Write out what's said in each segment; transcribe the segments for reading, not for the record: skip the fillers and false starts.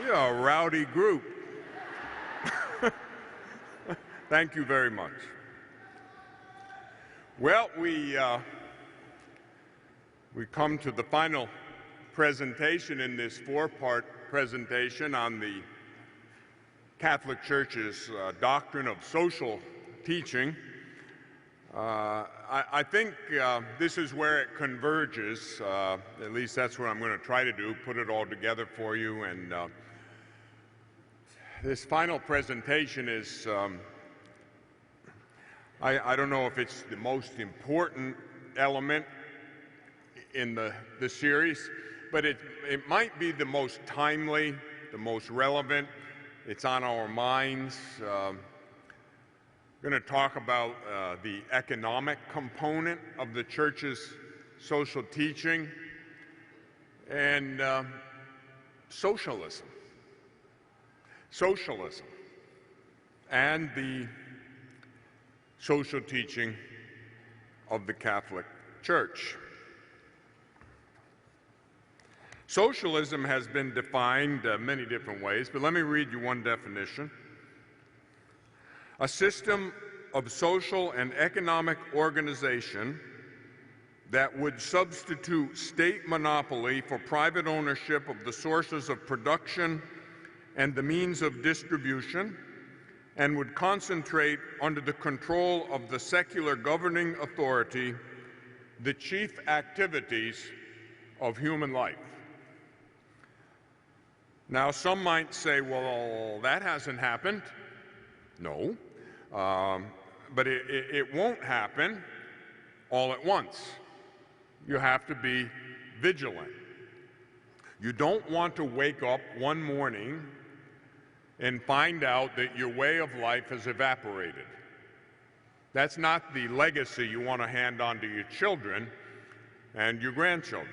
You're a rowdy group. Thank you very much. Well, we come to the final presentation in this four-part presentation on the Catholic Church's doctrine of social teaching. I think this is where it converges. At least that's what I'm going to try to do, put it all together for you. And this final presentation is, I don't know if it's the most important element in the series, but it might be the most timely, the most relevant. It's on our minds. I'm going to talk about the economic component of the Church's social teaching and socialism and the social teaching of the Catholic Church. Socialism has been defined many different ways, but let me read you one definition. A system of social and economic organization that would substitute state monopoly for private ownership of the sources of production and the means of distribution, and would concentrate under the control of the secular governing authority the chief activities of human life. Now, some might say, well, that hasn't happened. No, but it won't happen all at once. You have to be vigilant. You don't want to wake up one morning and find out that your way of life has evaporated. That's not the legacy you want to hand on to your children and your grandchildren.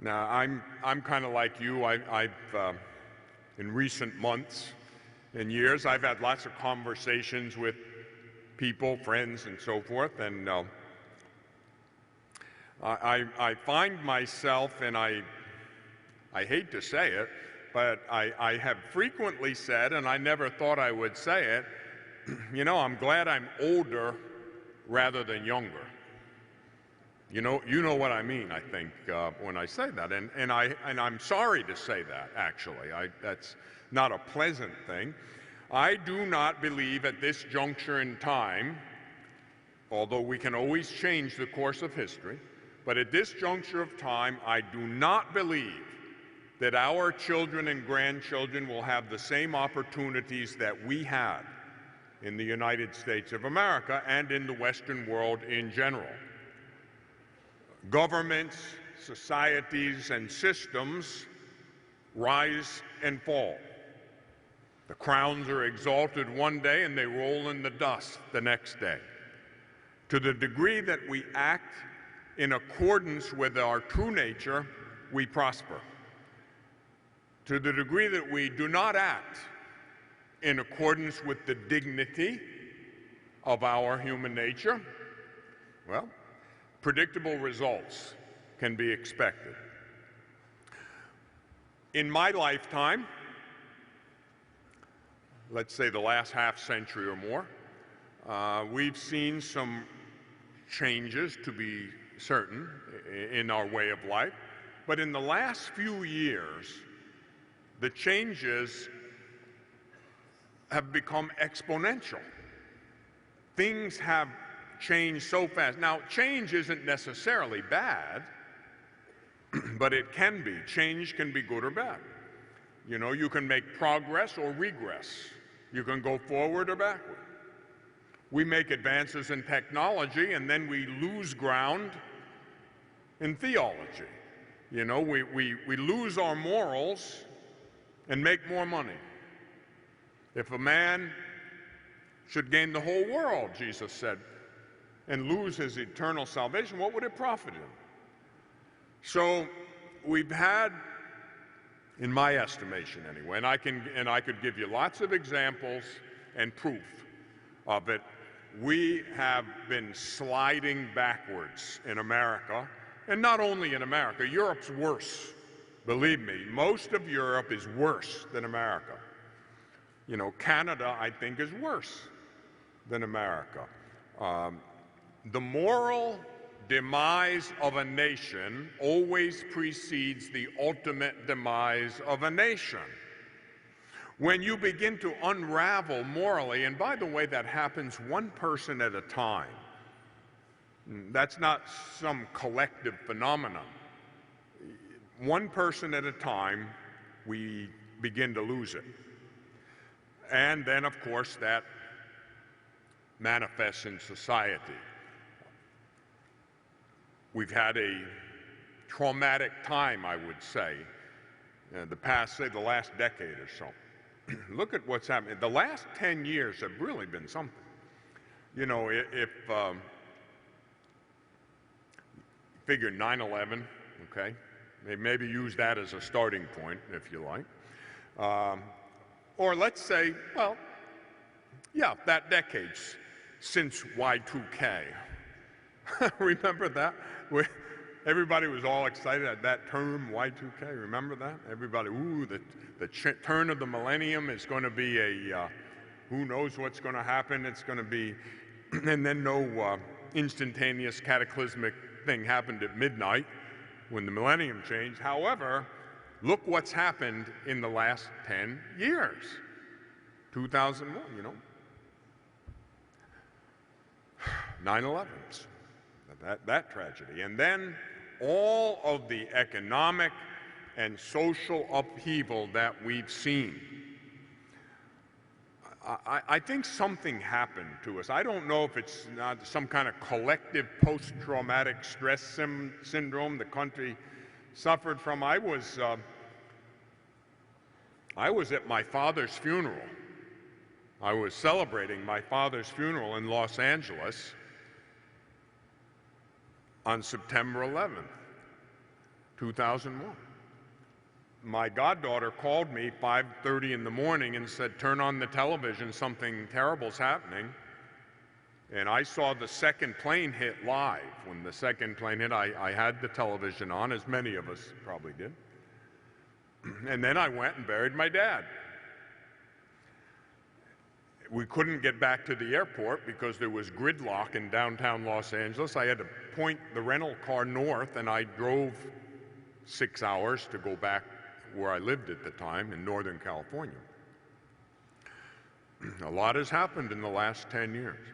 Now, I'm kind of like you. I've in recent months and years, I've had lots of conversations with people, friends, and so forth, and I find myself, and I hate to say it, but I have frequently said, and I never thought I would say it, you know, I'm glad I'm older rather than younger. You know what I mean, I think, when I say that, and I'm sorry to say that, actually. That's not a pleasant thing. I do not believe at this juncture in time, although we can always change the course of history, but at this juncture of time, I do not believe that our children and grandchildren will have the same opportunities that we had in the United States of America and in the Western world in general. Governments, societies, and systems rise and fall. The crowns are exalted one day and they roll in the dust the next day. To the degree that we act in accordance with our true nature, we prosper. To the degree that we do not act in accordance with the dignity of our human nature, well, predictable results can be expected. In my lifetime, let's say the last half century or more, we've seen some changes, to be certain, in our way of life. But in the last few years, the changes have become exponential. Things have changed so fast. Now, change isn't necessarily bad, but it can be. Change can be good or bad. You know, you can make progress or regress. You can go forward or backward. We make advances in technology and then we lose ground in theology. You know, we lose our morals and make more money. If a man should gain the whole world, Jesus said, and lose his eternal salvation, what would it profit him? So we've had, in my estimation anyway, and I could give you lots of examples and proof of it, we have been sliding backwards in America, and not only in America. Europe's worse. Believe me, most of Europe is worse than America. You know, Canada, I think, is worse than America. The moral demise of a nation always precedes the ultimate demise of a nation. When you begin to unravel morally, and by the way, that happens one person at a time. That's not some collective phenomenon. One person at a time, we begin to lose it. And then, of course, that manifests in society. We've had a traumatic time, I would say, the last decade or so. Look at what's happening. The last 10 years have really been something. You know, if figure 9/11, okay? Maybe use that as a starting point, if you like. Or let's say, well, yeah, that decade since Y2K. Remember that? Everybody was all excited at that term, Y2K. Remember that? Everybody, ooh, the turn of the millennium is going to be who knows what's going to happen. It's going to be, and then no instantaneous cataclysmic thing happened at midnight when the millennium changed. However, look what's happened in the last 10 years. 2001, you know. 9/11, that tragedy. And then all of the economic and social upheaval that we've seen. I think something happened to us. I don't know if it's not some kind of collective post-traumatic stress syndrome the country suffered from. I was at my father's funeral. I was celebrating my father's funeral in Los Angeles on September 11th, 2001. My goddaughter called me 5:30 in the morning and said, turn on the television, something terrible's happening. And I saw the second plane hit live. When the second plane hit, I had the television on, as many of us probably did. And then I went and buried my dad. We couldn't get back to the airport because there was gridlock in downtown Los Angeles. I had to point the rental car north, and I drove 6 hours to go back where I lived at the time in Northern California. A lot has happened in the last 10 years.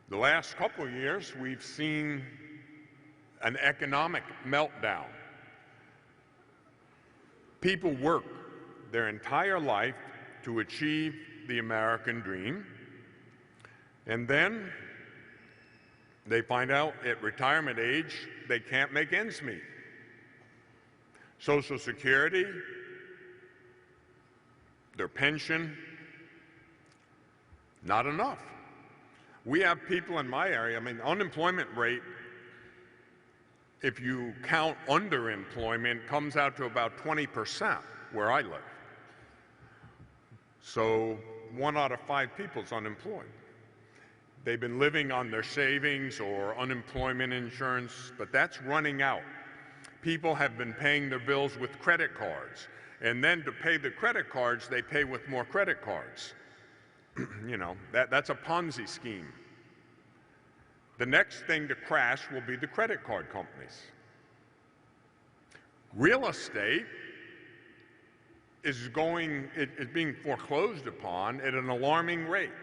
The last couple of years, we've seen an economic meltdown. People work their entire life to achieve the American dream, and then they find out at retirement age they can't make ends meet. Social Security, their pension, not enough. We have people in my area, I mean, unemployment rate, if you count underemployment, comes out to about 20% where I live. So 1 out of 5 people is unemployed. They've been living on their savings or unemployment insurance, but that's running out. People have been paying their bills with credit cards, and then to pay the credit cards, they pay with more credit cards. You know, that's a Ponzi scheme. The next thing to crash will be the credit card companies. Real estate is being foreclosed upon at an alarming rate.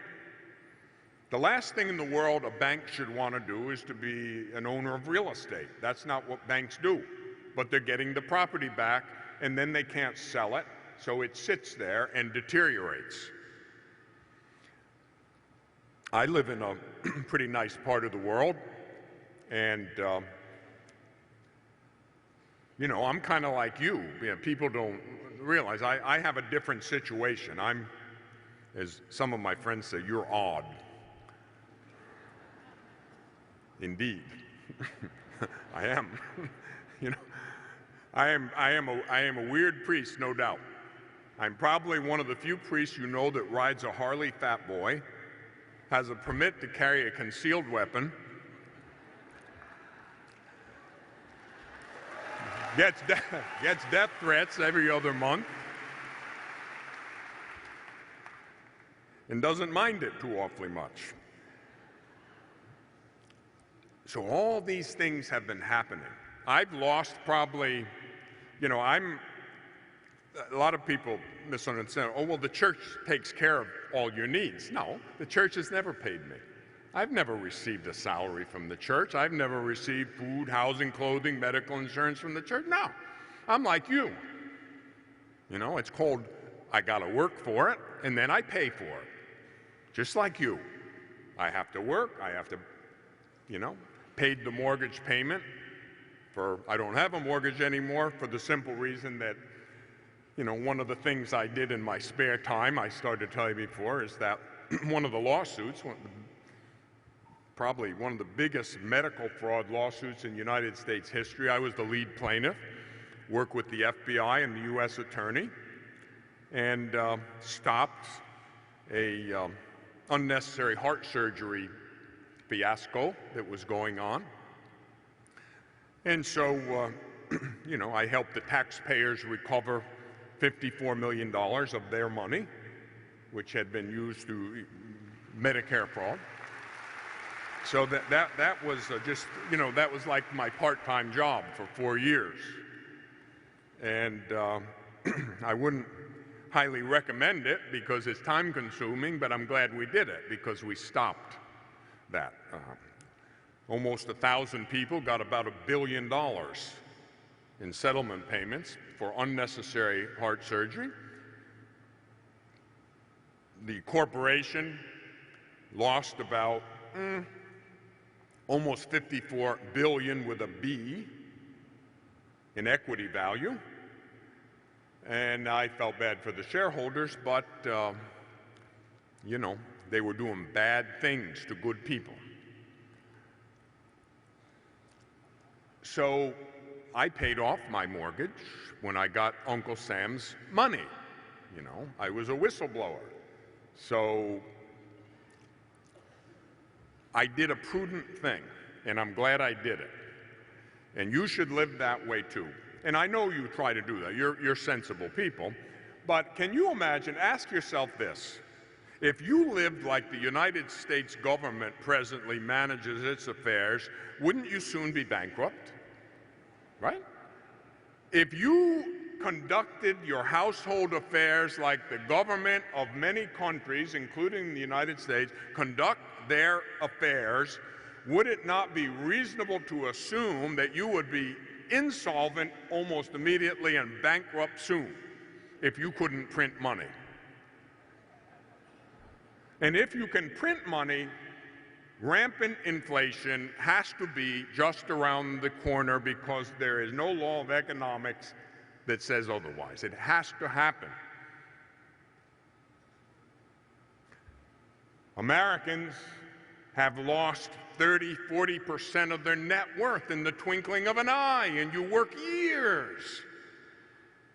The last thing in the world a bank should want to do is to be an owner of real estate. That's not what banks do. But they're getting the property back, and then they can't sell it, so it sits there and deteriorates. I live in a pretty nice part of the world, and you know, I'm kind of like you. People don't realize I have a different situation. I'm, as some of my friends say, you're odd. Indeed, I am. You know, I am a weird priest, no doubt. I'm probably one of the few priests you know that rides a Harley Fat Boy, has a permit to carry a concealed weapon, gets death threats every other month, and doesn't mind it too awfully much. So all these things have been happening. I've lost probably, a lot of people misunderstand, oh, well, the church takes care of all your needs. No, the church has never paid me. I've never received a salary from the church. I've never received food, housing, clothing, medical insurance from the church. No, I'm like you. It's called, I gotta work for it, and then I pay for it. Just like you. I have to work, I have to, paid the mortgage payment I don't have a mortgage anymore for the simple reason that, one of the things I did in my spare time, I started to tell you before, is that one of the lawsuits, probably one of the biggest medical fraud lawsuits in United States history, I was the lead plaintiff, worked with the FBI and the U.S. Attorney, and stopped a unnecessary heart surgery fiasco that was going on. And so, I helped the taxpayers recover $54 million of their money, which had been used to Medicare fraud. So that was just, that was like my part-time job for 4 years. And I wouldn't highly recommend it because it's time-consuming, but I'm glad we did it because we stopped that. Almost 1,000 people got about $1 billion in settlement payments for unnecessary heart surgery. The corporation lost about almost $54 billion with a B in equity value. And I felt bad for the shareholders, but, they were doing bad things to good people. So I paid off my mortgage when I got Uncle Sam's money. I was a whistleblower. So I did a prudent thing, and I'm glad I did it. And you should live that way too. And I know you try to do that. You're sensible people. But can you imagine, ask yourself this, if you lived like the United States government presently manages its affairs, wouldn't you soon be bankrupt? Right? If you conducted your household affairs like the government of many countries, including the United States, conduct their affairs, would it not be reasonable to assume that you would be insolvent almost immediately and bankrupt soon if you couldn't print money? And if you can print money, rampant inflation has to be just around the corner because there is no law of economics that says otherwise. It has to happen. Americans have lost 30–40% of their net worth in the twinkling of an eye, and you work years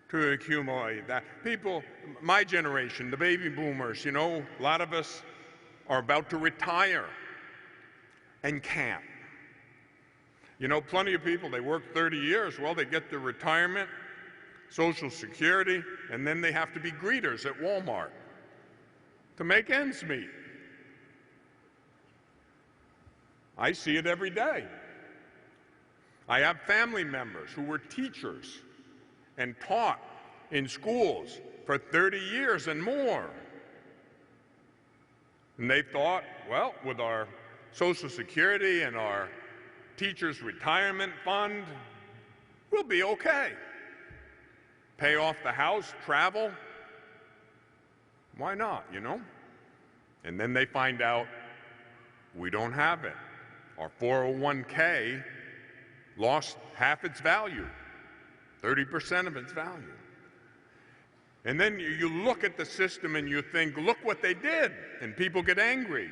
to accumulate that. People, my generation, the baby boomers, a lot of us are about to retire and can't. Plenty of people, they work 30 years, well, they get their retirement, Social Security, and then they have to be greeters at Walmart to make ends meet. I see it every day. I have family members who were teachers and taught in schools for 30 years and more. And they thought, well, with our Social Security and our teachers' retirement fund, we'll be okay. Pay off the house, travel. Why not, And then they find out we don't have it. Our 401k lost half its value, 30% of its value. And then you look at the system and you think, look what they did, and people get angry.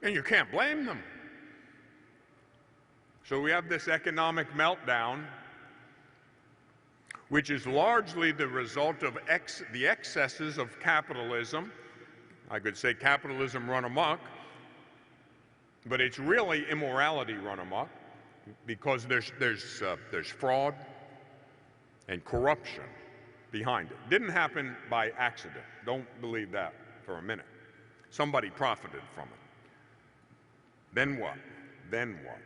And you can't blame them. So we have this economic meltdown, which is largely the result of the excesses of capitalism. I could say capitalism run amok, but it's really immorality run amok. because there's fraud and corruption behind it. Didn't happen by accident. Don't believe that for a minute. Somebody profited from it. Then what? Then what?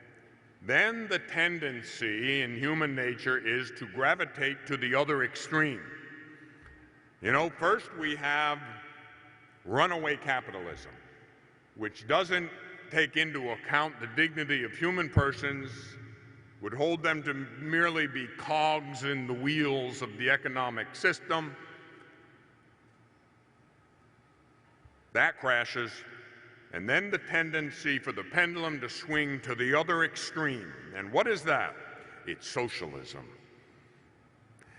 Then the tendency in human nature is to gravitate to the other extreme. You know, first we have runaway capitalism, which doesn't take into account the dignity of human persons, would hold them to merely be cogs in the wheels of the economic system. That crashes, and then the tendency for the pendulum to swing to the other extreme. And what is that? It's socialism.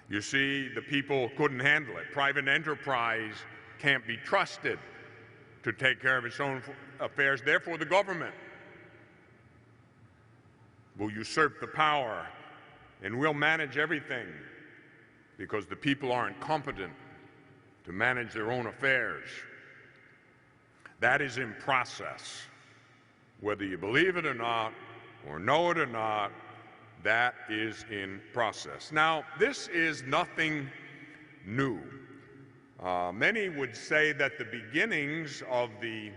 You see, the people couldn't handle it. Private enterprise can't be trusted to take care of its own affairs. Therefore, the government will usurp the power and will manage everything because the people aren't competent to manage their own affairs. That is in process. Whether you believe it or not, or know it or not, that is in process. Now, this is nothing new. Many would say that the beginnings of the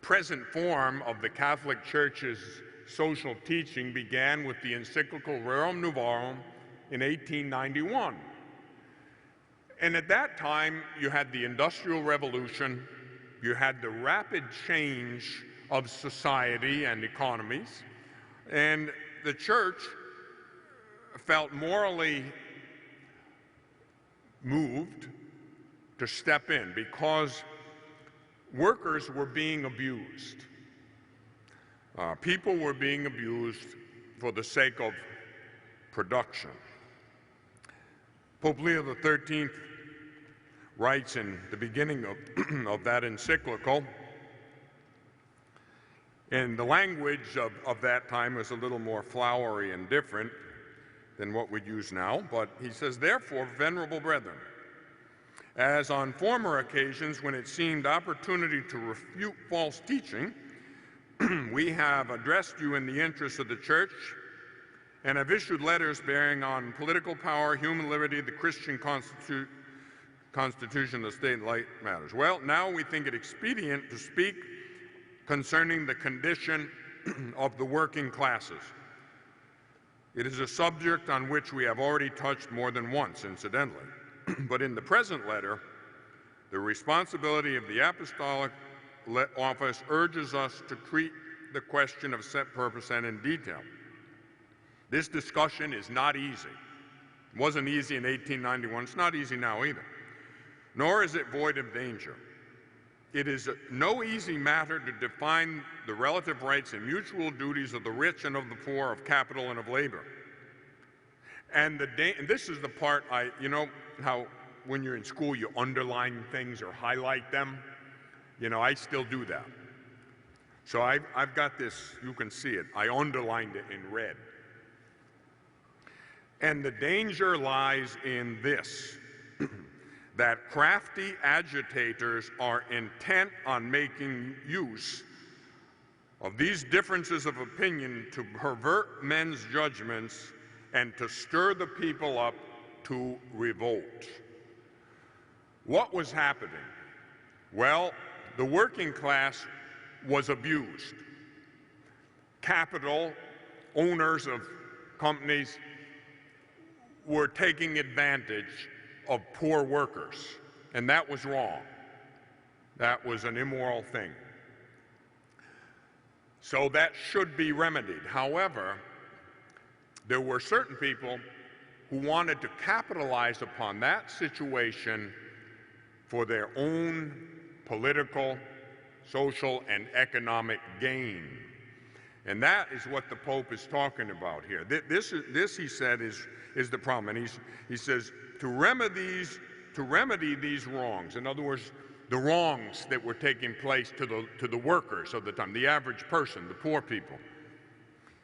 present form of the Catholic Church's social teaching began with the encyclical Rerum Novarum in 1891. And at that time, you had the Industrial Revolution, you had the rapid change of society and economies, and the church felt morally moved to step in because workers were being abused. People were being abused for the sake of production. Pope Leo XIII writes in the beginning of that encyclical, and the language of that time was a little more flowery and different than what we use now, but he says, "Therefore, venerable brethren, as on former occasions when it seemed opportunity to refute false teaching, we have addressed you in the interest of the Church and have issued letters bearing on political power, human liberty, the Christian constitution, the state, and like matters. Well, now we think it expedient to speak concerning the condition of the working classes. It is a subject on which we have already touched more than once, incidentally. But in the present letter, the responsibility of the apostolic office urges us to treat the question of set purpose and in detail. This discussion is not easy. It wasn't easy in 1891. It's not easy now either. Nor is it void of danger. It is no easy matter to define the relative rights and mutual duties of the rich and of the poor, of capital and of labor. And this is the part you know how when you're in school you underline things or highlight them? You know, I still do that. So I've got this, you can see it. I underlined it in red. And the danger lies in this, that crafty agitators are intent on making use of these differences of opinion to pervert men's judgments and to stir the people up to revolt. What was happening? Well, the working class was abused. Capital, owners of companies were taking advantage of poor workers, and that was wrong. That was an immoral thing. So that should be remedied. However, there were certain people who wanted to capitalize upon that situation for their own political, social, and economic gain. And that is what the Pope is talking about here. This he said, is the problem. And he says, to remedy these wrongs, in other words, the wrongs that were taking place to the workers of the time, the average person, the poor people.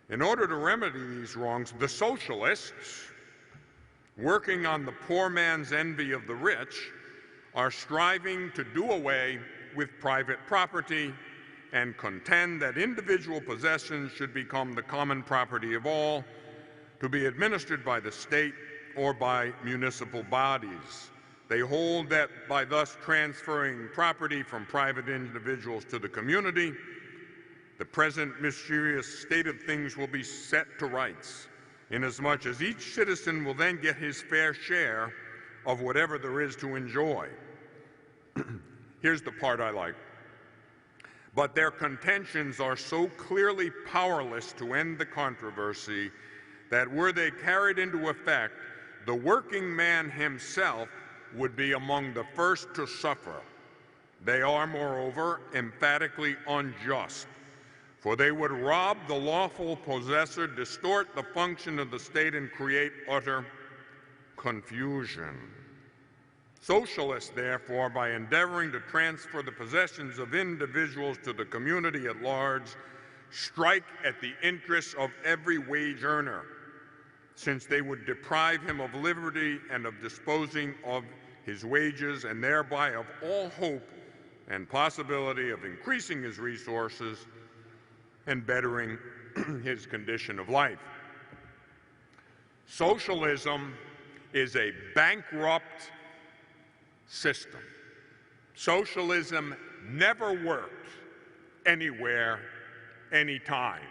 In order to remedy these wrongs, the socialists, working on the poor man's envy of the rich, are striving to do away with private property and contend that individual possessions should become the common property of all, to be administered by the state or by municipal bodies. They hold that by thus transferring property from private individuals to the community, the present mysterious state of things will be set to rights, inasmuch as each citizen will then get his fair share of whatever there is to enjoy. Here's the part I like. But their contentions are so clearly powerless to end the controversy that were they carried into effect, the working man himself would be among the first to suffer. They are, moreover, emphatically unjust, for they would rob the lawful possessor, distort the function of the state, and create utter confusion. Socialists, therefore, by endeavoring to transfer the possessions of individuals to the community at large, strike at the interests of every wage earner, since they would deprive him of liberty and of disposing of his wages, and thereby of all hope and possibility of increasing his resources and bettering his condition of life. Socialism is a bankrupt system. Socialism never worked anywhere, anytime.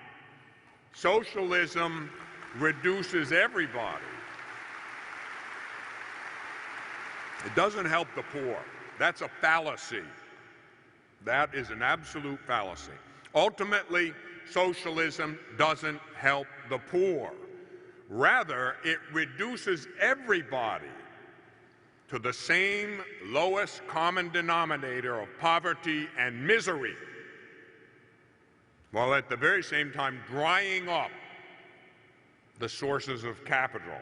Socialism reduces everybody. It doesn't help the poor. That's a fallacy. That is an absolute fallacy. Ultimately, socialism doesn't help the poor. Rather, it reduces everybody to the same lowest common denominator of poverty and misery, while at the very same time drying up the sources of capital.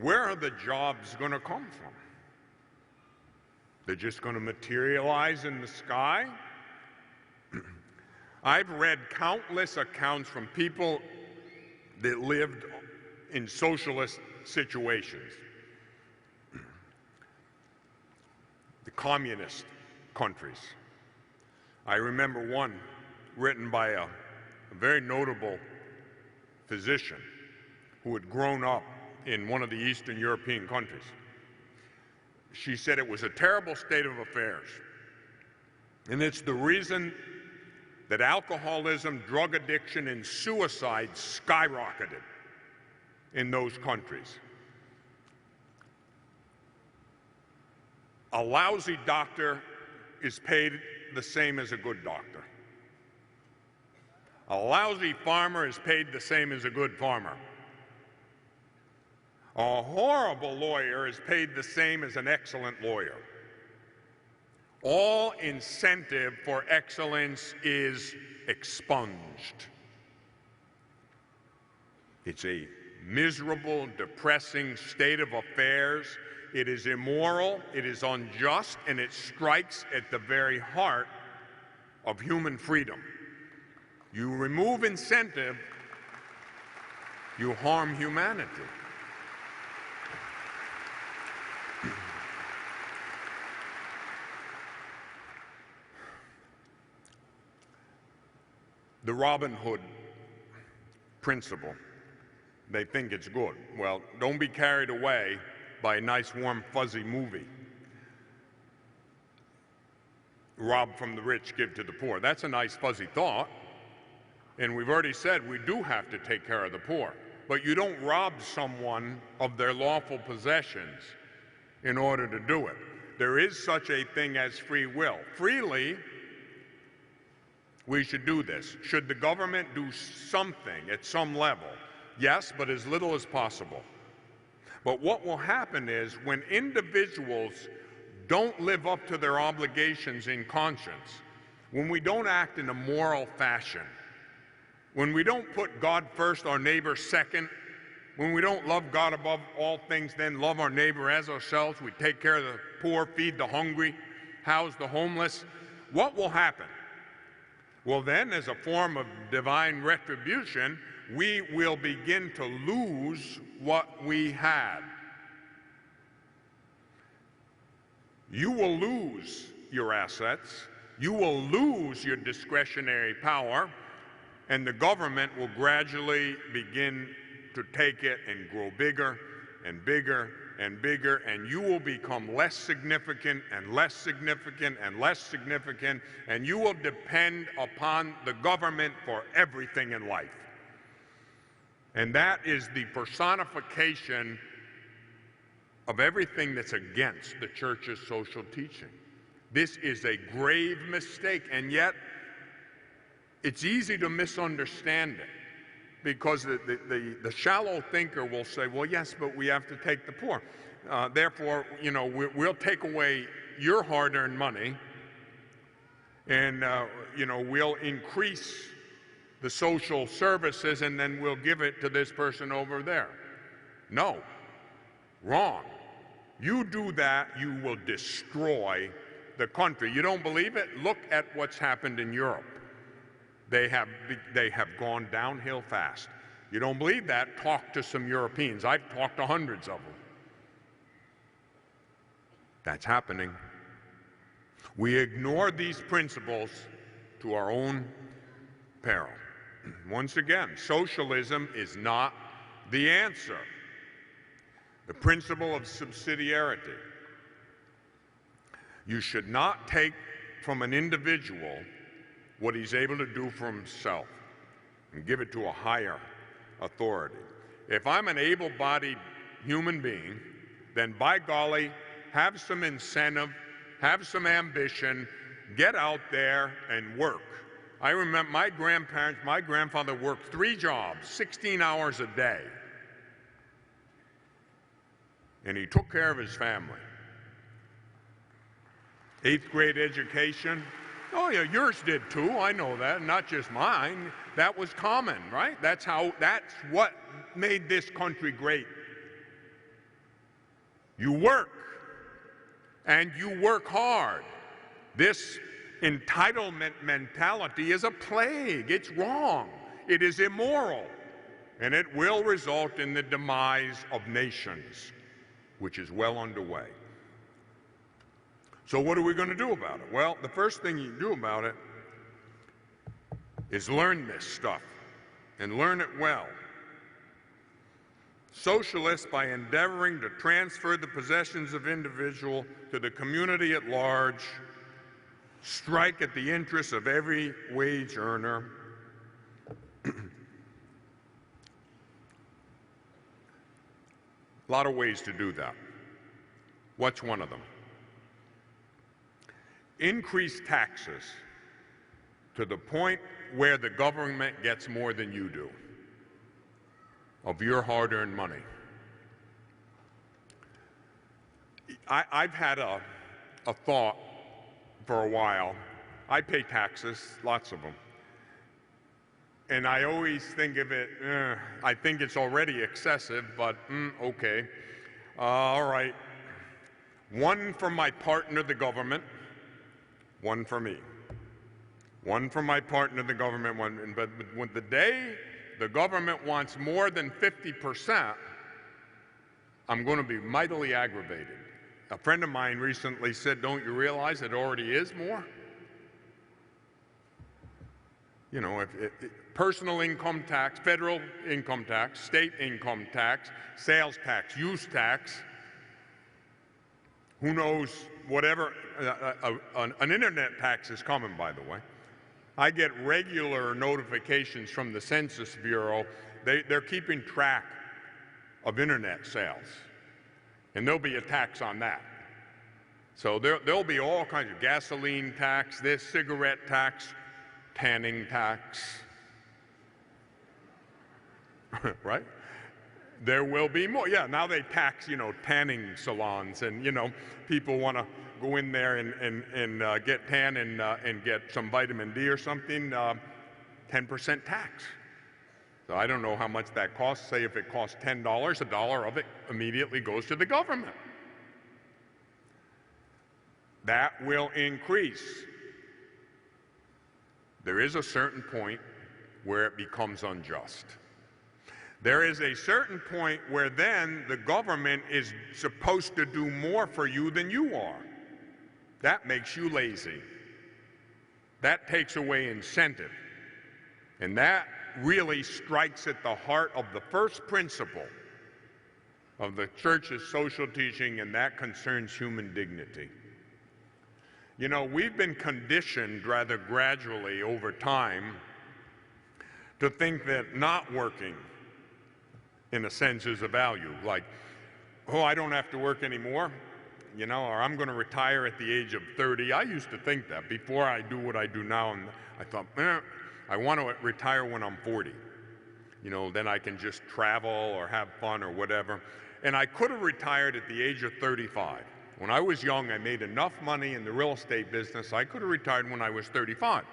Where are the jobs going to come from? They're just going to materialize in the sky? I've read countless accounts from people that lived in socialist situations. The communist countries. I remember one written by a very notable physician who had grown up in one of the Eastern European countries. She said it was a terrible state of affairs, and it's the reason that alcoholism, drug addiction, and suicide skyrocketed in those countries. A lousy doctor is paid the same as a good doctor. A lousy farmer is paid the same as a good farmer. A horrible lawyer is paid the same as an excellent lawyer. All incentive for excellence is expunged. It's a miserable, depressing state of affairs. It is immoral, it is unjust, and it strikes at the very heart of human freedom. You remove incentive, you harm humanity. The Robin Hood principle, they think it's good. Well, don't be carried away by a nice, warm, fuzzy movie. Rob from the rich, give to the poor. That's a nice, fuzzy thought. And we've already said we do have to take care of the poor. But you don't rob someone of their lawful possessions in order to do it. There is such a thing as free will. Freely, we should do this. Should the government do something at some level? Yes, but as little as possible. But what will happen is when individuals don't live up to their obligations in conscience, when we don't act in a moral fashion, when we don't put God first, our neighbor second, when we don't love God above all things, then love our neighbor as ourselves, we take care of the poor, feed the hungry, house the homeless, what will happen? Well, then, as a form of divine retribution, we will begin to lose what we had. You will lose your assets. You will lose your discretionary power, and the government will gradually begin to take it and grow bigger and bigger and bigger, and you will become less significant and less significant and less significant, and you will depend upon the government for everything in life. And that is the personification of everything that's against the church's social teaching. This is a grave mistake, and yet it's easy to misunderstand it, because the shallow thinker will say, well, yes, but we have to take the poor. Therefore, we'll take away your hard-earned money, and we'll increase the social services, and then we'll give it to this person over there. No, wrong. You do that, you will destroy the country. You don't believe it? Look at what's happened in Europe. They have gone downhill fast. You don't believe that? Talk to some Europeans. I've talked to hundreds of them. That's happening. We ignore these principles to our own peril. Once again, socialism is not the answer. The principle of subsidiarity. You should not take from an individual what he's able to do for himself and give it to a higher authority. If I'm an able-bodied human being, then by golly, have some incentive, have some ambition, get out there and work. I remember my grandfather worked 3 jobs, 16 hours a day, and he took care of his family. 8th grade education. Oh yeah, yours did too, I know that, not just mine. That was common, right? That's what made this country great. You work, and you work hard. This entitlement mentality is a plague. It's wrong. It is immoral, and it will result in the demise of nations, which is well underway. So what are we going to do about it? Well, the first thing you do about it is learn this stuff, and learn it well. Socialists, by endeavoring to transfer the possessions of individual to the community at large, strike at the interests of every wage earner. A lot of ways to do that. What's one of them? Increase taxes to the point where the government gets more than you do of your hard-earned money. I've had a thought for a while. I pay taxes, lots of them. And I always think of it, I think it's already excessive, but okay. All right. One for my partner, the government, one for me. One for my partner, the government, one. But when the day the government wants more than 50%, I'm going to be mightily aggravated. A friend of mine recently said, don't you realize it already is more? You know, if personal income tax, federal income tax, state income tax, sales tax, use tax, who knows, whatever, an internet tax is coming, by the way. I get regular notifications from the Census Bureau. They're keeping track of internet sales, and there'll be a tax on that. So there'll be all kinds of gasoline tax, this cigarette tax, tanning tax, right? There will be more. Yeah, now they tax, tanning salons, and, people want to go in there and get tan and get some vitamin D or something, 10% tax. So I don't know how much that costs. Say if it costs $10, $1 of it immediately goes to the government. That will increase. There is a certain point where it becomes unjust. There is a certain point where then the government is supposed to do more for you than you are. That makes you lazy. That takes away incentive. And that really strikes at the heart of the first principle of the church's social teaching, and that concerns human dignity. You know, we've been conditioned rather gradually over time to think that not working, in a sense, is a value. Like, oh, I don't have to work anymore, you know, or I'm going to retire at the age of 30. I used to think that before I do what I do now, and I thought, I want to retire when I'm 40. You know, then I can just travel or have fun or whatever. And I could have retired at the age of 35. When I was young, I made enough money in the real estate business, I could have retired when I was 35.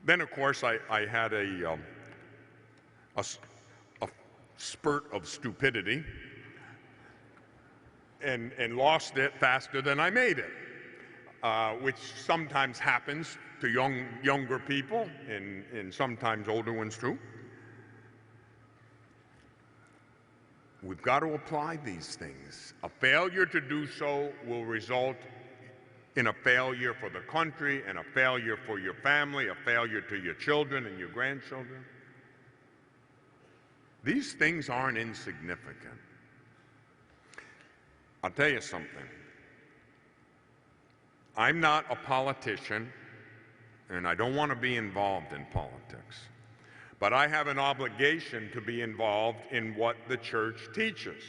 Then, of course, I had a spurt of stupidity and lost it faster than I made it, which sometimes happens to younger people and sometimes older ones too. We've got to apply these things. A failure to do so will result in a failure for the country and a failure for your family, a failure to your children and your grandchildren. These things aren't insignificant. I'll tell you something. I'm not a politician, and I don't want to be involved in politics. But I have an obligation to be involved in what the church teaches.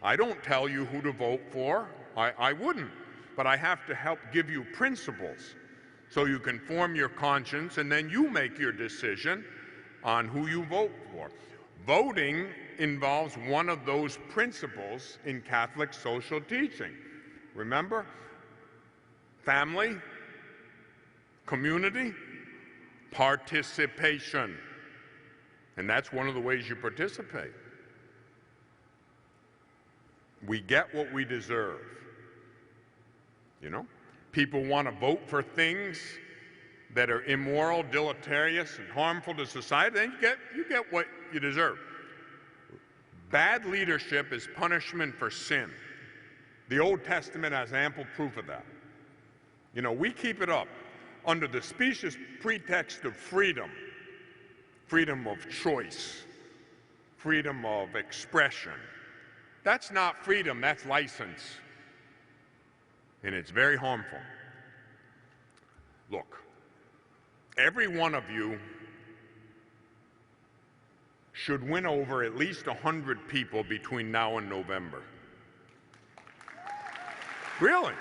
I don't tell you who to vote for. I wouldn't. But I have to help give you principles so you can form your conscience, and then you make your decision on who you vote for. Voting involves one of those principles in Catholic social teaching. Remember? Family, community, participation. And that's one of the ways you participate. We get what we deserve. You know? People want to vote for things that are immoral, deleterious, and harmful to society, then you get what you deserve. Bad leadership is punishment for sin. The Old Testament has ample proof of that. You know, we keep it up under the specious pretext of freedom. Freedom of choice, freedom of expression. That's not freedom, that's license. And it's very harmful. Look, every one of you should win over at least 100 people between now and November. Really?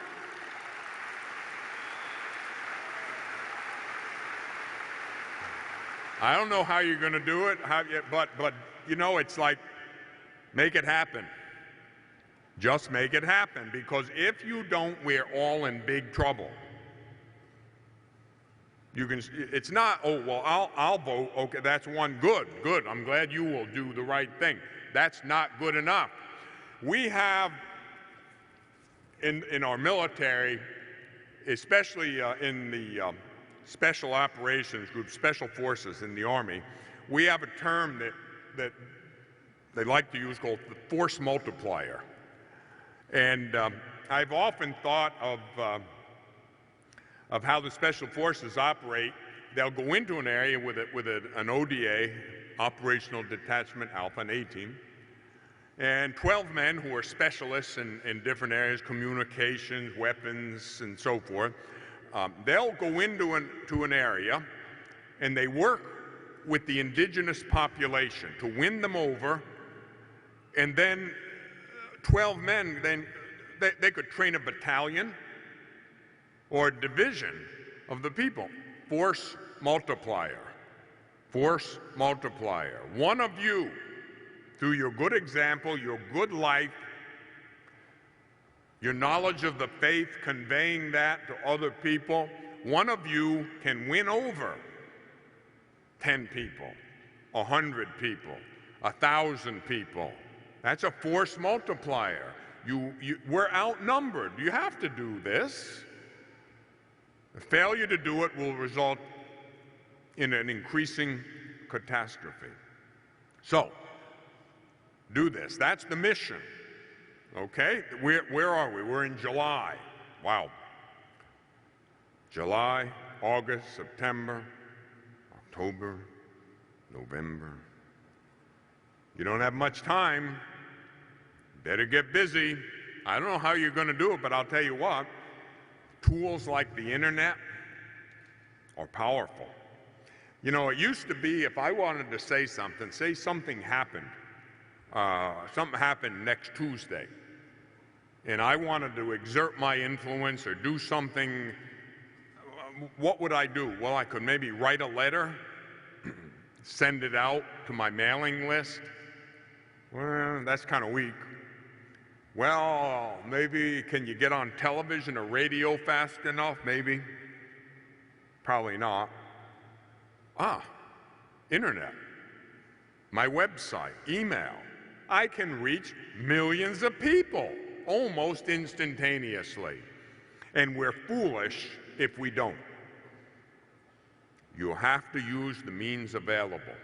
I don't know how you're going to do it, but you know, it's like, make it happen. Just make it happen, because if you don't, we're all in big trouble. It's not, oh, well, I'll vote. Okay, that's one. Good. I'm glad you will do the right thing. That's not good enough. We have in our military, especially in the Special Operations Group, Special Forces in the Army, we have a term that they like to use called the force multiplier. And I've often thought of how the Special Forces operate. They'll go into an area with an ODA, Operational Detachment Alpha, an A-team, and 12 men who are specialists in different areas, communications, weapons, and so forth. They'll go into an area, and they work with the indigenous population to win them over, and then 12 men, then they could train a battalion or a division of the people. Force multiplier. Force multiplier. One of you, through your good example, your good life, your knowledge of the faith, conveying that to other people, one of you can win over 10 people, 100 people, 1,000 people. That's a force multiplier. We're outnumbered. You have to do this. The failure to do it will result in an increasing catastrophe. So, do this. That's the mission. Okay? Where are we? We're in July. Wow. July, August, September, October, November. You don't have much time. Better get busy. I don't know how you're going to do it, but I'll tell you what, tools like the internet are powerful. You know, it used to be if I wanted to say something happened next Tuesday, and I wanted to exert my influence or do something, what would I do? Well, I could maybe write a letter, send it out to my mailing list. Well, that's kind of weak. Well, maybe can you get on television or radio fast enough? Maybe. Probably not. Internet. My website, email. I can reach millions of people almost instantaneously. And we're foolish if we don't. You have to use the means available.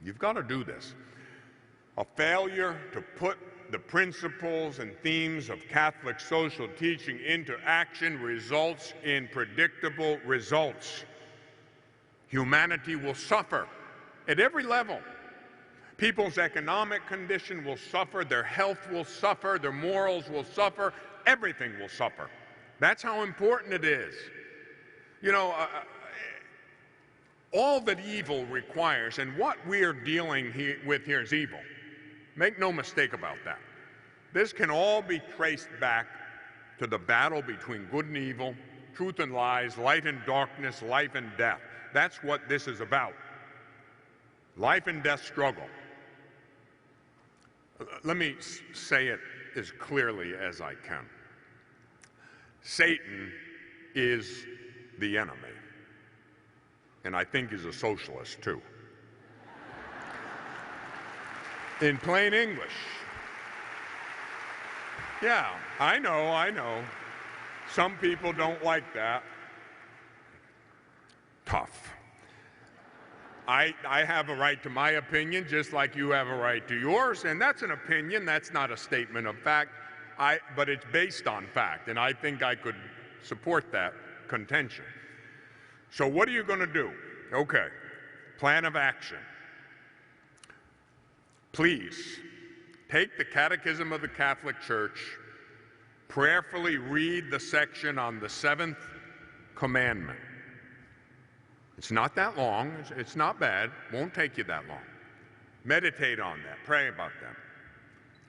You've got to do this. A failure to put the principles and themes of Catholic social teaching into action results in predictable results. Humanity will suffer at every level. People's economic condition will suffer, their health will suffer, their morals will suffer, everything will suffer. That's how important it is. You know, all that evil requires, and what we're dealing with here is evil. Make no mistake about that. This can all be traced back to the battle between good and evil, truth and lies, light and darkness, life and death. That's what this is about. Life and death struggle. Let me say it as clearly as I can. Satan is the enemy. And I think he's a socialist too. In plain English. Yeah, I know. Some people don't like that. Tough. I have a right to my opinion, just like you have a right to yours, and that's an opinion, that's not a statement of fact, but it's based on fact, and I think I could support that contention. So what are you going to do? Okay, plan of action. Please, take the Catechism of the Catholic Church, prayerfully read the section on the seventh commandment. It's not that long, it's not bad, won't take you that long. Meditate on that, pray about that.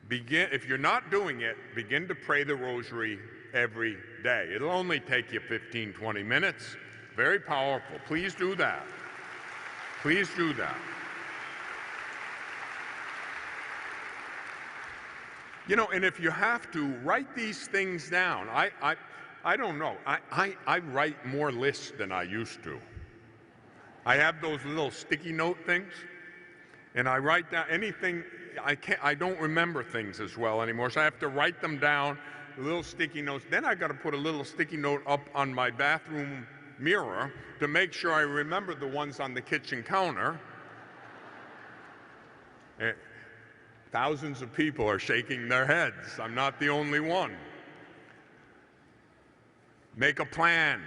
If you're not doing it, begin to pray the rosary every day. It'll only take you 15, 20 minutes. Very powerful. Please do that. Please do that. You know, and if you have to, write these things down. I don't know. I write more lists than I used to. I have those little sticky note things, and I write down anything. I don't remember things as well anymore, so I have to write them down, little sticky notes. Then I got to put a little sticky note up on my bathroom mirror to make sure I remember the ones on the kitchen counter. Thousands of people are shaking their heads. I'm not the only one. Make a plan.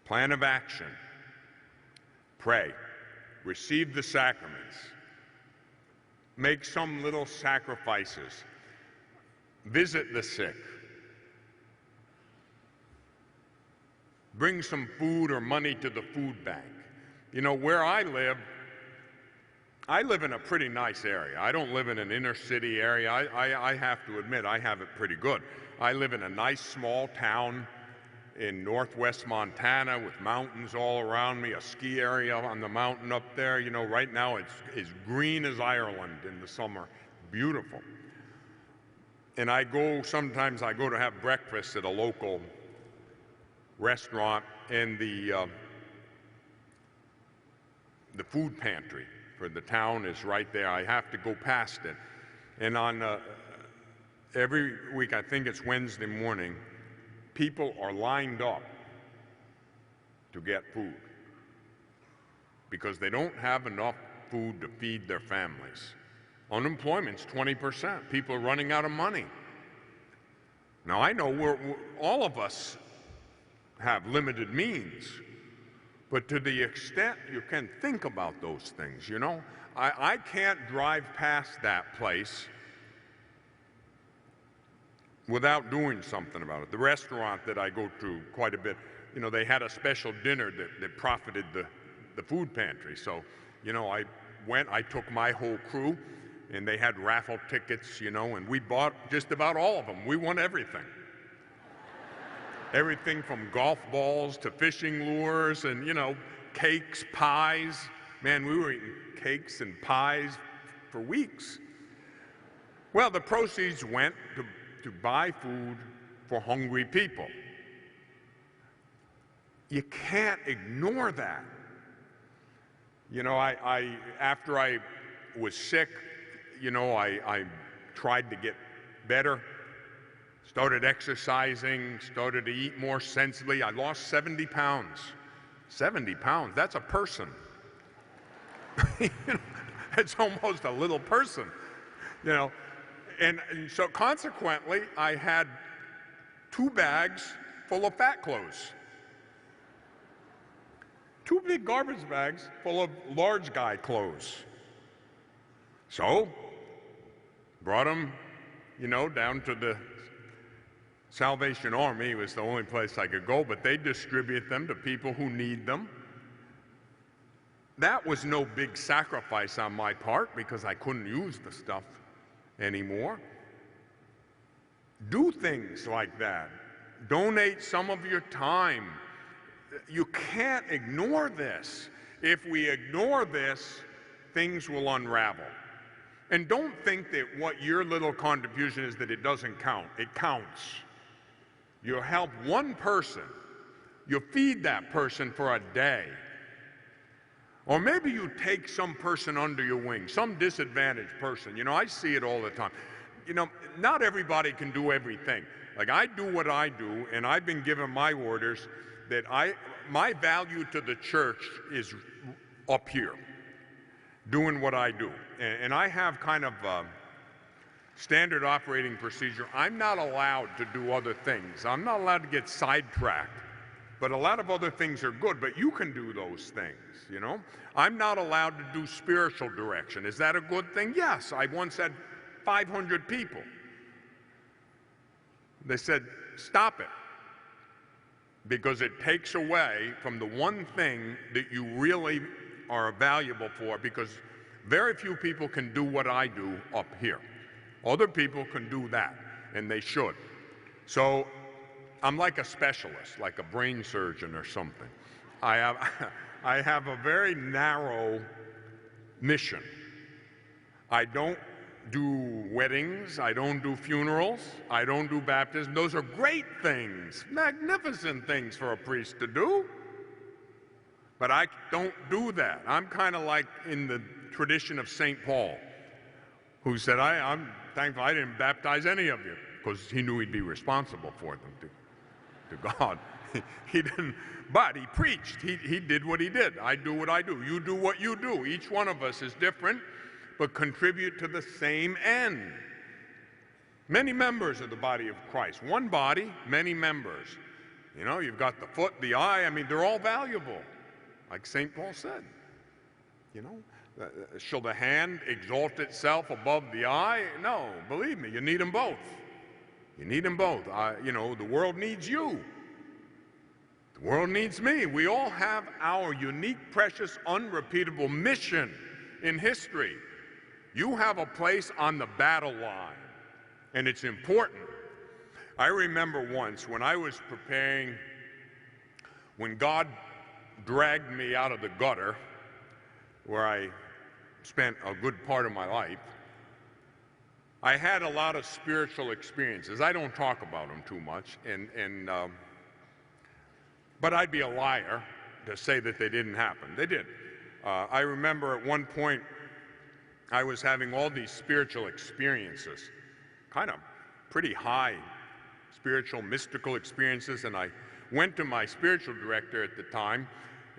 Plan of action. Pray. Receive the sacraments. Make some little sacrifices. Visit the sick. Bring some food or money to the food bank. You know, where I live in a pretty nice area. I don't live in an inner city area. I have to admit, I have it pretty good. I live in a nice small town in northwest Montana with mountains all around me, a ski area on the mountain up there. You know, right now it's as green as Ireland in the summer. Beautiful. And sometimes I go to have breakfast at a local restaurant, and the food pantry for the town is right there. I have to go past it. And on every week, I think it's Wednesday morning, people are lined up to get food because they don't have enough food to feed their families. Unemployment's 20%. People are running out of money. Now, I know all of us have limited means. But to the extent you can think about those things, you know, I can't drive past that place without doing something about it. The restaurant that I go to quite a bit, you know, they had a special dinner that profited the food pantry. So, you know, I took my whole crew, and they had raffle tickets, you know, and we bought just about all of them. We won everything. Everything from golf balls to fishing lures and, you know, cakes, pies. Man, we were eating cakes and pies for weeks. Well, the proceeds went to buy food for hungry people. You can't ignore that. You know, after I was sick, you know, I tried to get better, started exercising, started to eat more sensibly. I lost 70 pounds. 70 pounds, that's a person. You know, it's almost a little person, you know. And so consequently, I had 2 bags full of fat clothes. 2 big garbage bags full of large guy clothes. So, brought them, you know, down to the Salvation Army. It was the only place I could go, but they distribute them to people who need them. That was no big sacrifice on my part because I couldn't use the stuff anymore. Do things like that. Donate some of your time. You can't ignore this. If we ignore this, things will unravel. And don't think that what your little contribution is that it doesn't count. It counts. You help one person. You feed that person for a day. Or maybe you take some person under your wing, some disadvantaged person. You know, I see it all the time. You know, not everybody can do everything. Like, I do what I do, and I've been given my orders that my value to the church is up here, doing what I do. And I have kind of a standard operating procedure. I'm not allowed to do other things. I'm not allowed to get sidetracked. But a lot of other things are good, but you can do those things, you know? I'm not allowed to do spiritual direction. Is that a good thing? Yes. I once had 500 people. They said, stop it, because it takes away from the one thing that you really are valuable for, because very few people can do what I do up here. Other people can do that, and they should. So I'm like a specialist, like a brain surgeon or something. I have a very narrow mission. I don't do weddings, I don't do funerals, I don't do baptism. Those are great things, magnificent things for a priest to do. But I don't do that. I'm kind of like in the tradition of St. Paul, who said, I'm thankful I didn't baptize any of you, because he knew he'd be responsible for them to God. He didn't, but he preached. He did what he did. I do what I do. You do what you do. Each one of us is different, but contribute to the same end. Many members of the body of Christ. One body, many members. You know, you've got the foot, the eye. I mean, they're all valuable, like St. Paul said. You know, shall the hand exalt itself above the eye? No, believe me, you need them both. You need them both. You know, the world needs you. The world needs me. We all have our unique, precious, unrepeatable mission in history. You have a place on the battle line, and it's important. I remember once when I was preparing, when God dragged me out of the gutter, where I spent a good part of my life, I had a lot of spiritual experiences. I don't talk about them too much, but I'd be a liar to say that they didn't happen. They did. I remember at one point I was having all these spiritual experiences, kind of pretty high spiritual, mystical experiences, and I went to my spiritual director at the time,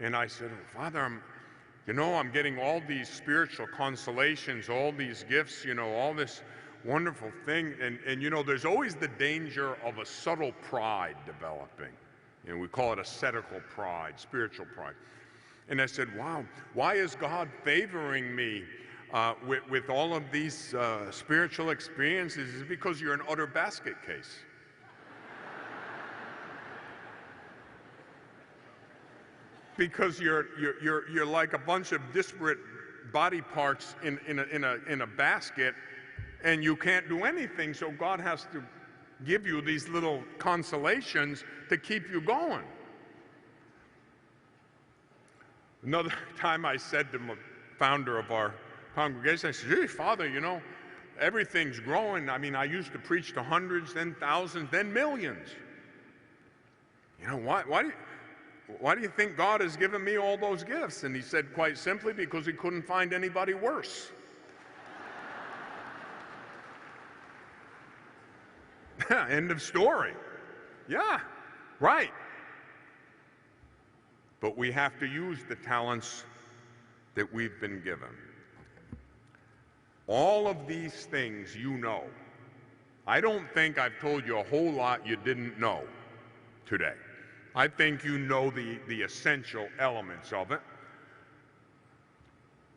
and I said, oh, Father, I'm getting all these spiritual consolations, all these gifts, you know, all this wonderful thing, and you know, there's always the danger of a subtle pride developing. And we call it ascetical pride, spiritual pride. And I said, wow, why is God favoring me with all of these spiritual experiences? It's because you're an utter basket case. Because you're like a bunch of disparate body parts in a basket, and you can't do anything, so God has to give you these little consolations to keep you going. Another time I said to the founder of our congregation, I said, gee, Father, you know, everything's growing. I mean, I used to preach to hundreds, then thousands, then millions. You know, why do you think God has given me all those gifts? And he said, quite simply, because he couldn't find anybody worse. End of story. Yeah, right. But we have to use the talents that we've been given. All of these things you know. I don't think I've told you a whole lot you didn't know today. I think you know the essential elements of it.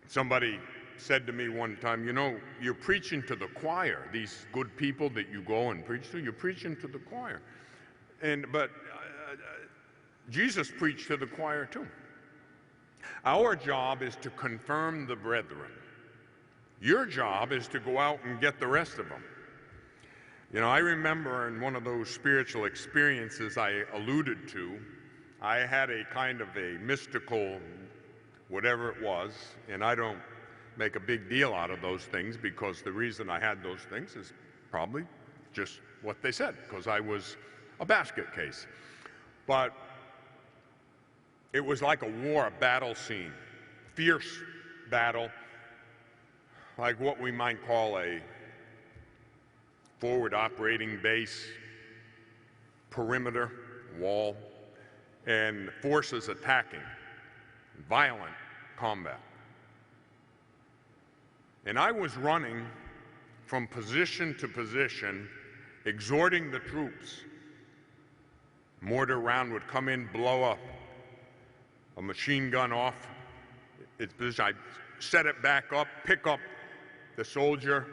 Somebody said to me one time, you know, you're preaching to the choir. These good people that you go and preach to, you're preaching to the choir. But Jesus preached to the choir too. Our job is to confirm the brethren. Your job is to go out and get the rest of them. You know, I remember in one of those spiritual experiences I alluded to, I had a kind of a mystical, whatever it was, and I don't make a big deal out of those things because the reason I had those things is probably just what they said, because I was a basket case. But it was like a war, a battle scene, fierce battle, like what we might call a forward operating base, perimeter, wall, and forces attacking, violent combat. And I was running from position to position, exhorting the troops. Mortar round would come in, blow up, a machine gun off its position. I'd set it back up, pick up the soldier,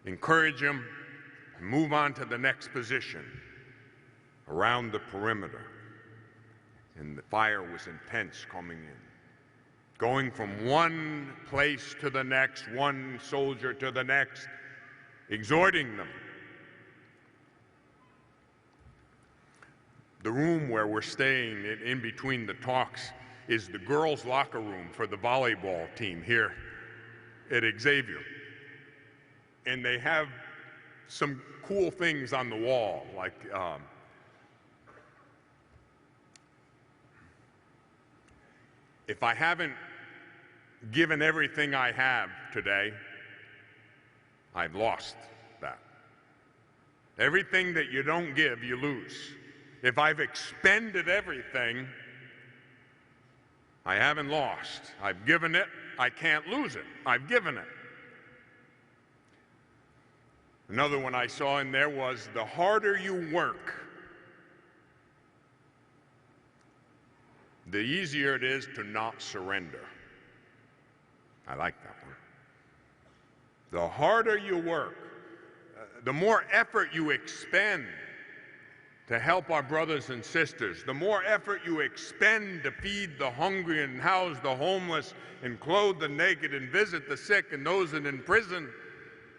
encourage him, and move on to the next position around the perimeter. And the fire was intense coming in. Going from one place to the next, one soldier to the next, exhorting them. The room where we're staying in between the talks is the girls' locker room for the volleyball team here at Xavier. And they have some cool things on the wall, like if I haven't given everything I have today, I've lost that. Everything that you don't give, you lose. If I've expended everything, I haven't lost. I've given it, I can't lose it. I've given it. Another one I saw in there was, the harder you work, the easier it is to not surrender. I like that one. The harder you work, the more effort you expend to help our brothers and sisters, the more effort you expend to feed the hungry and house the homeless and clothe the naked and visit the sick and those in prison,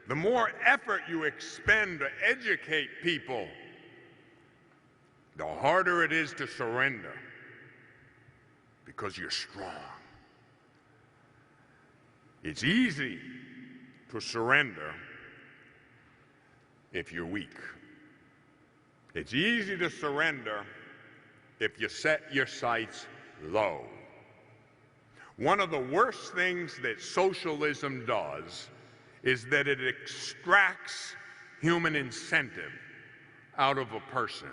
the more effort you expend to educate people, the harder it is to surrender, because you're strong. It's easy to surrender if you're weak. It's easy to surrender if you set your sights low. One of the worst things that socialism does is that it extracts human incentive out of a person.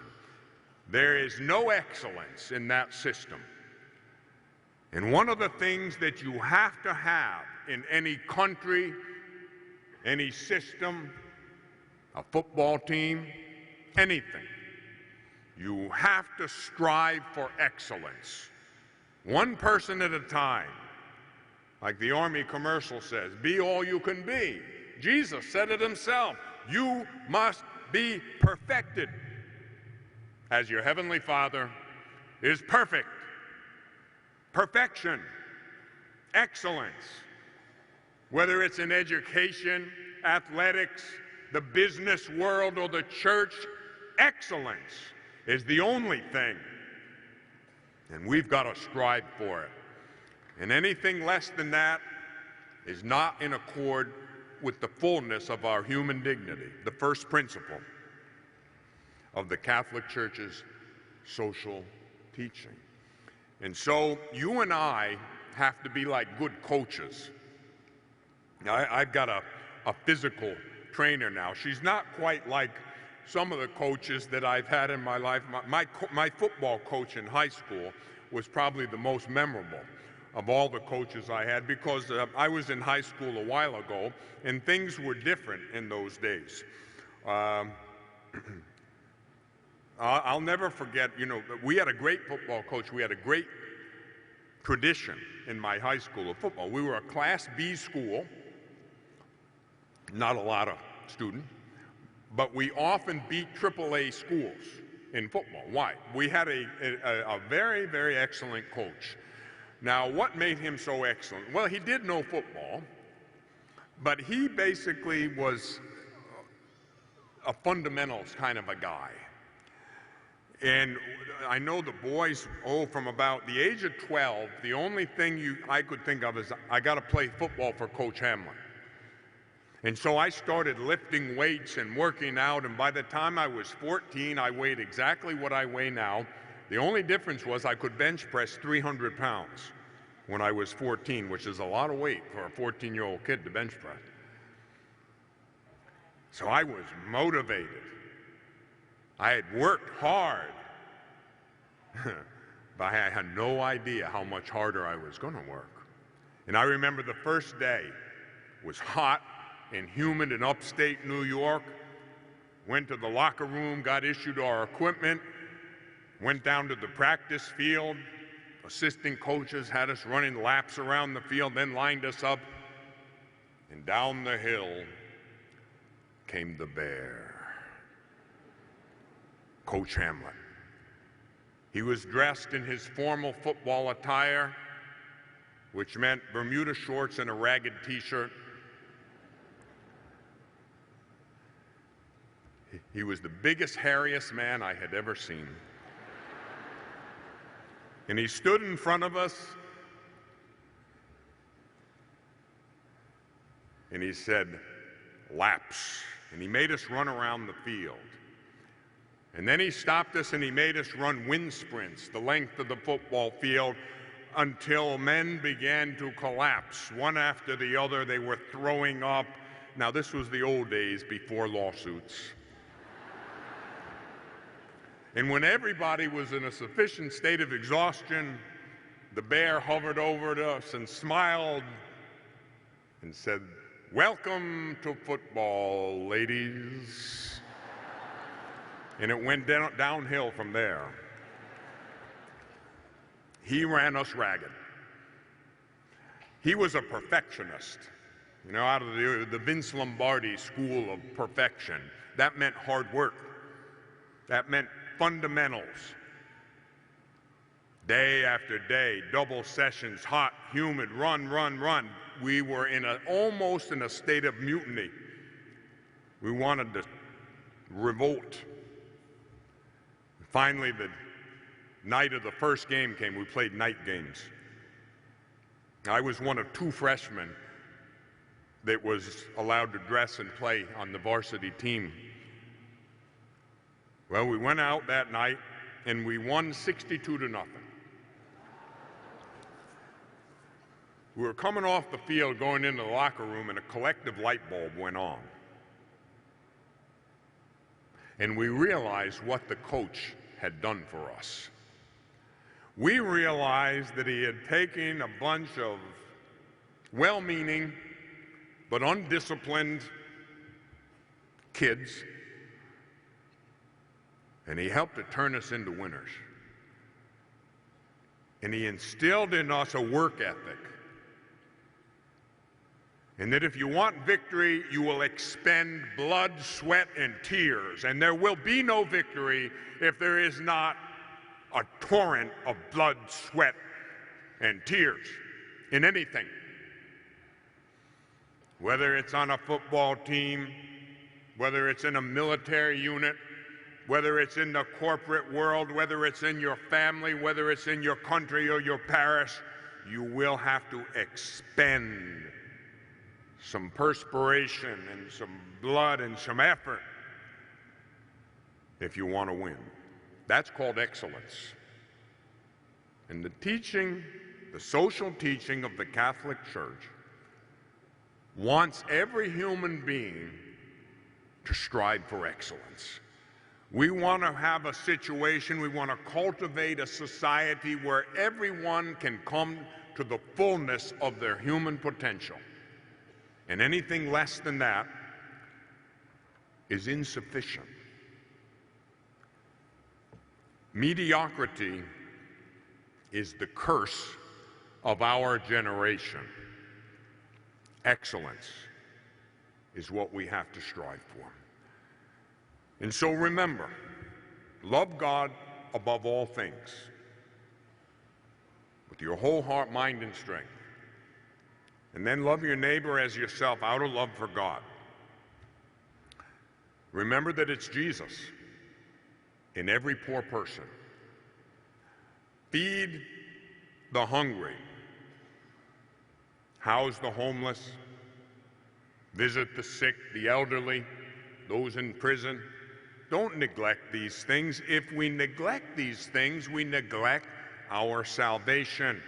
There is no excellence in that system. And one of the things that you have to have in any country, any system, a football team, anything, You have to strive for excellence, one person at a time. Like the Army commercial says, be all you can be. Jesus said it himself. You must be perfected as your heavenly Father is perfect. Perfection, excellence, whether it's in education, athletics, the business world, or the church, excellence is the only thing. And we've got to strive for it. And anything less than that is not in accord with the fullness of our human dignity, the first principle of the Catholic Church's social teaching. And so you and I have to be like good coaches. Now, I've got a physical trainer now. She's not quite like some of the coaches that I've had in my life. My football coach in high school was probably the most memorable of all the coaches I had, because I was in high school a while ago, and things were different in those days. I'll never forget, we had a great football coach. We had a great tradition in my high school of football. We were a Class B school, not a lot of students, but we often beat AAA schools in football. Why? We had a very, very excellent coach. Now, what made him so excellent? Well, he did know football, but he basically was a fundamentals kind of a guy. And I know the boys, from about the age of 12, the only thing I could think of is I got to play football for Coach Hamlin. And so I started lifting weights and working out, and by the time I was 14, I weighed exactly what I weigh now. The only difference was I could bench press 300 pounds when I was 14, which is a lot of weight for a 14-year-old kid to bench press. So I was motivated. I had worked hard, but I had no idea how much harder I was going to work. And I remember the first day was hot and humid in upstate New York. Went to the locker room, got issued our equipment, went down to the practice field. Assistant coaches had us running laps around the field, then lined us up, and down the hill came the bear, Coach Hamlin. He was dressed in his formal football attire, which meant Bermuda shorts and a ragged t-shirt. He was the biggest, hairiest man I had ever seen. And he stood in front of us, and he said, laps. And he made us run around the field. And then he stopped us and he made us run wind sprints the length of the football field until men began to collapse. One after the other, they were throwing up. Now, this was the old days before lawsuits. And when everybody was in a sufficient state of exhaustion, the bear hovered over us and smiled and said, "Welcome to football, ladies." And it went downhill from there. He ran us ragged. He was a perfectionist, out of the Vince Lombardi school of perfection. That meant hard work. That meant fundamentals. Day after day, double sessions, hot, humid, run, run, run. We were almost in a state of mutiny. We wanted to revolt. Finally, the night of the first game came. We played night games. I was one of 2 freshmen that was allowed to dress and play on the varsity team. Well, we went out that night and we won 62-0. We were coming off the field going into the locker room, and a collective light bulb went on. And we realized what the coach had done for us. We realized that he had taken a bunch of well-meaning but undisciplined kids And he helped to turn us into winners. And he instilled in us a work ethic. And that if you want victory, you will expend blood, sweat, and tears. And there will be no victory if there is not a torrent of blood, sweat, and tears in anything. Whether it's on a football team, whether it's in a military unit, whether it's in the corporate world, whether it's in your family, whether it's in your country or your parish, you will have to expend some perspiration and some blood and some effort if you want to win. That's called excellence. And the teaching, the social teaching of the Catholic Church wants every human being to strive for excellence. We want to have a situation, we want to cultivate a society where everyone can come to the fullness of their human potential. And anything less than that is insufficient. Mediocrity is the curse of our generation. Excellence is what we have to strive for. And so remember, love God above all things with your whole heart, mind, and strength. And then love your neighbor as yourself out of love for God. Remember that it's Jesus in every poor person. Feed the hungry. House the homeless. Visit the sick, the elderly, those in prison. Don't neglect these things. If we neglect these things, we neglect our salvation.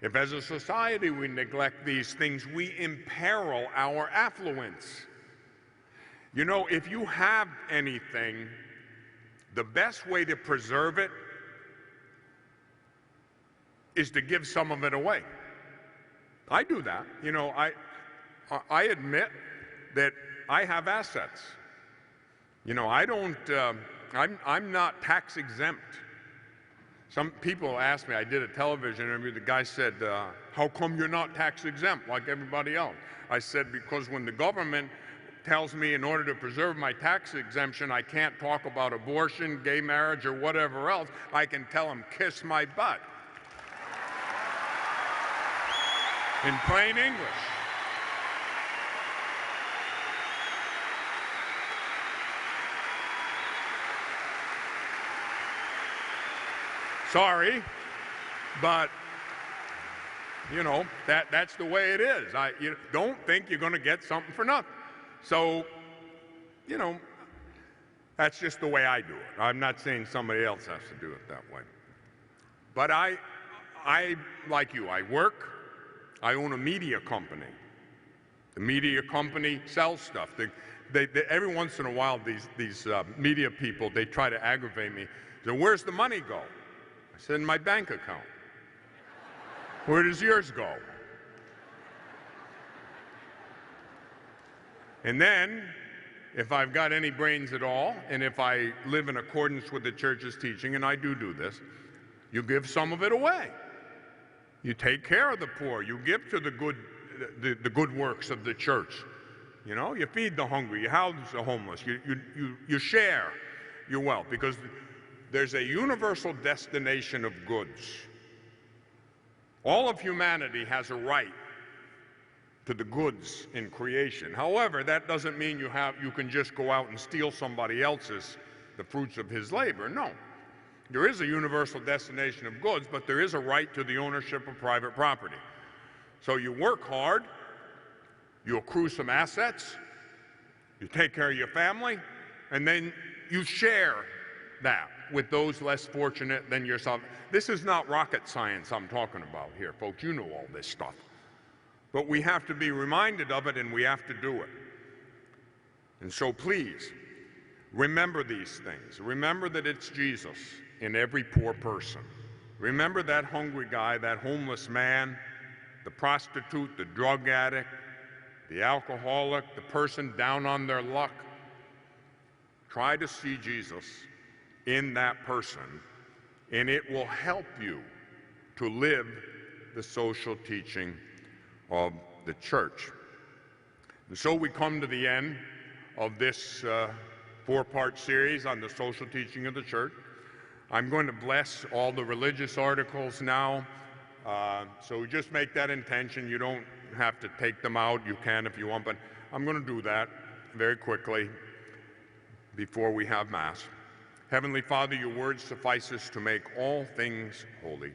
If as a society we neglect these things, we imperil our affluence. You know, if you have anything, the best way to preserve it is to give some of it away. I do that. You know, I admit that I have assets. You know, I'm not tax exempt. Some people ask me, I did a television interview, the guy said, how come you're not tax exempt like everybody else? I said, because when the government tells me in order to preserve my tax exemption, I can't talk about abortion, gay marriage, or whatever else, I can tell them, kiss my butt. In plain English. Sorry, but you know, that's the way it is. You don't think you're going to get something for nothing. So, you know, that's just the way I do it. I'm not saying somebody else has to do it that way. But I like you, I work. I own a media company. The media company sells stuff. Every once in a while, these media people, they try to aggravate me. So where's the money go? I said, in my bank account. Where does yours go? And then, if I've got any brains at all, and if I live in accordance with the church's teaching, and I do this, you give some of it away. You take care of the poor. You give to the good works of the church. You know, you feed the hungry. You house the homeless. You share your wealth, because there's a universal destination of goods. All of humanity has a right to the goods in creation. However, that doesn't mean you can just go out and steal somebody else's, the fruits of his labor. No. There is a universal destination of goods, but there is a right to the ownership of private property. So you work hard, you accrue some assets, you take care of your family, and then you share that with those less fortunate than yourself. This is not rocket science I'm talking about here, folks. You know all this stuff. But we have to be reminded of it, and we have to do it. And so please, remember these things. Remember that it's Jesus in every poor person. Remember that hungry guy, that homeless man, the prostitute, the drug addict, the alcoholic, the person down on their luck. Try to see Jesus in that person, and it will help you to live the social teaching of the church. And so we come to the end of this four-part series on the social teaching of the church. I'm going to bless all the religious articles now, so just make that intention. You don't have to take them out. You can if you want, but I'm going to do that very quickly before we have Mass. Heavenly Father, your word suffices to make all things holy.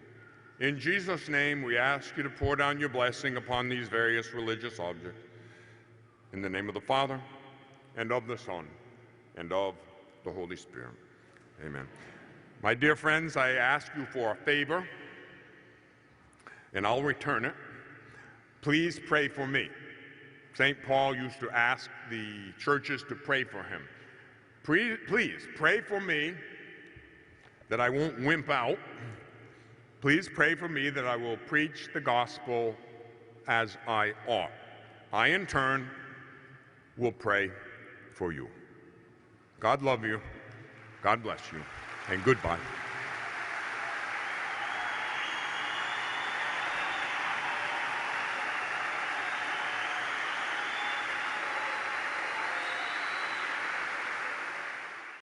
In Jesus' name, we ask you to pour down your blessing upon these various religious objects. In the name of the Father, and of the Son, and of the Holy Spirit. Amen. My dear friends, I ask you for a favor, and I'll return it. Please pray for me. St. Paul used to ask the churches to pray for him. Please pray for me that I won't wimp out. Please pray for me that I will preach the gospel as I ought. I, in turn, will pray for you. God love you. God bless you. And goodbye.